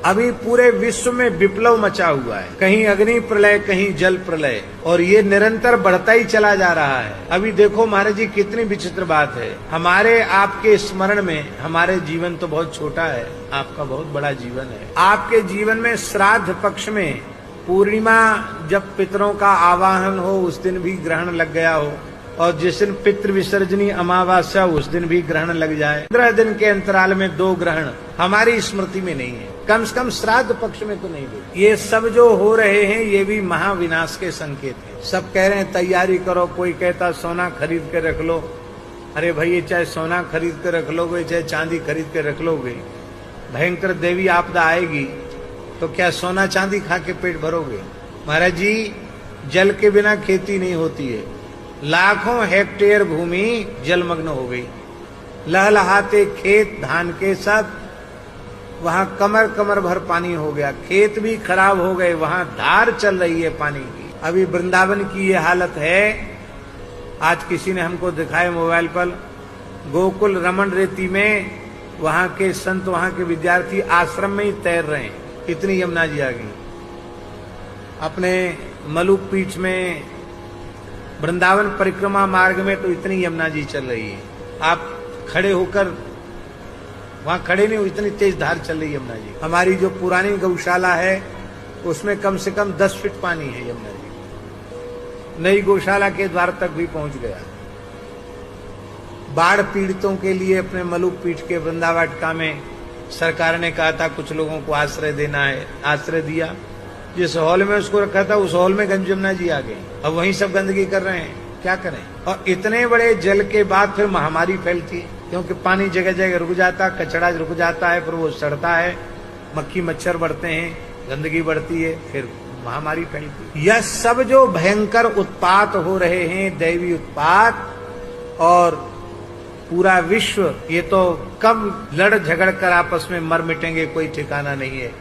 अभी पूरे विश्व में विप्लव मचा हुआ है, कहीं अग्नि प्रलय कहीं जल प्रलय, और ये निरंतर बढ़ता ही चला जा रहा है। अभी देखो महाराज जी कितनी विचित्र बात है, हमारे आपके स्मरण में हमारे जीवन तो बहुत छोटा है, आपका बहुत बड़ा जीवन है। आपके जीवन में श्राद्ध पक्ष में पूर्णिमा जब पितरों का आवाहन हो उस दिन भी ग्रहण लग गया हो, और जिस दिन पितृ विसर्जनी अमावस्या उस दिन भी ग्रहण लग जाए। 15 दिन के अंतराल में 2 ग्रहण हमारी स्मृति में नहीं है, कम से कम श्राद्ध पक्ष में तो नहीं हुई। ये सब जो हो रहे हैं ये भी महाविनाश के संकेत हैं। सब कह रहे हैं तैयारी करो, कोई कहता सोना खरीद के रख लो। अरे भाई चाहे सोना खरीद के रख लोगे चाहे चांदी खरीद के रख लोगे, भयंकर देवी आपदा आएगी तो क्या सोना चांदी खा के पेट भरोगे? महाराज जी जल के बिना खेती नहीं होती है। लाखों हेक्टेयर भूमि जलमग्न हो गई, लहलहाते खेत धान के सब, वहां कमर कमर भर पानी हो गया, खेत भी खराब हो गए, वहां धार चल रही है पानी की। अभी वृंदावन की ये हालत है। आज किसी ने हमको दिखाया मोबाइल पर, गोकुल रमन रेती में वहां के संत, वहां के विद्यार्थी आश्रम में ही तैर रहे हैं, इतनी यमुना जी आ गई। अपने मलुक पीठ में वृंदावन परिक्रमा मार्ग में तो इतनी यमुना जी चल रही है, आप खड़े होकर वहां खड़े नहीं हो, इतनी तेज धार चल रही है यमुना जी। हमारी जो पुरानी गौशाला है उसमें कम से कम 10 फीट पानी है यमुना जी, नई गौशाला के द्वार तक भी पहुंच गया। बाढ़ पीड़ितों के लिए अपने मलुक पीठ के वृंदावाटिका में सरकार ने कहा था कुछ लोगों को आश्रय देना है, आश्रय दिया। जिस हॉल में उसको रखा था उस हॉल में गंज यमुना जी आ गई, अब वहीं सब गंदगी कर रहे हैं, क्या करें? और इतने बड़े जल के बाद फिर महामारी फैलती है, क्योंकि पानी जगह जगह रुक जाता, कचरा रुक जाता है, फिर वो सड़ता है, मक्खी मच्छर बढ़ते हैं, गंदगी बढ़ती है, फिर महामारी फैलती है। यह सब जो भयंकर उत्पात हो रहे हैं, दैवी उत्पात, और पूरा विश्व ये तो कब लड़ झगड़ कर आपस में मर मिटेंगे कोई ठिकाना नहीं है,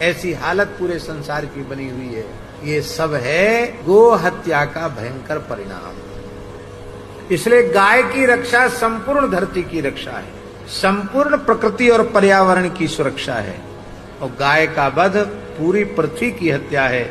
ऐसी हालत पूरे संसार की बनी हुई है। ये सब है गो हत्या का भयंकर परिणाम। इसलिए गाय की रक्षा संपूर्ण धरती की रक्षा है, संपूर्ण प्रकृति और पर्यावरण की सुरक्षा है, और गाय का वध पूरी पृथ्वी की हत्या है।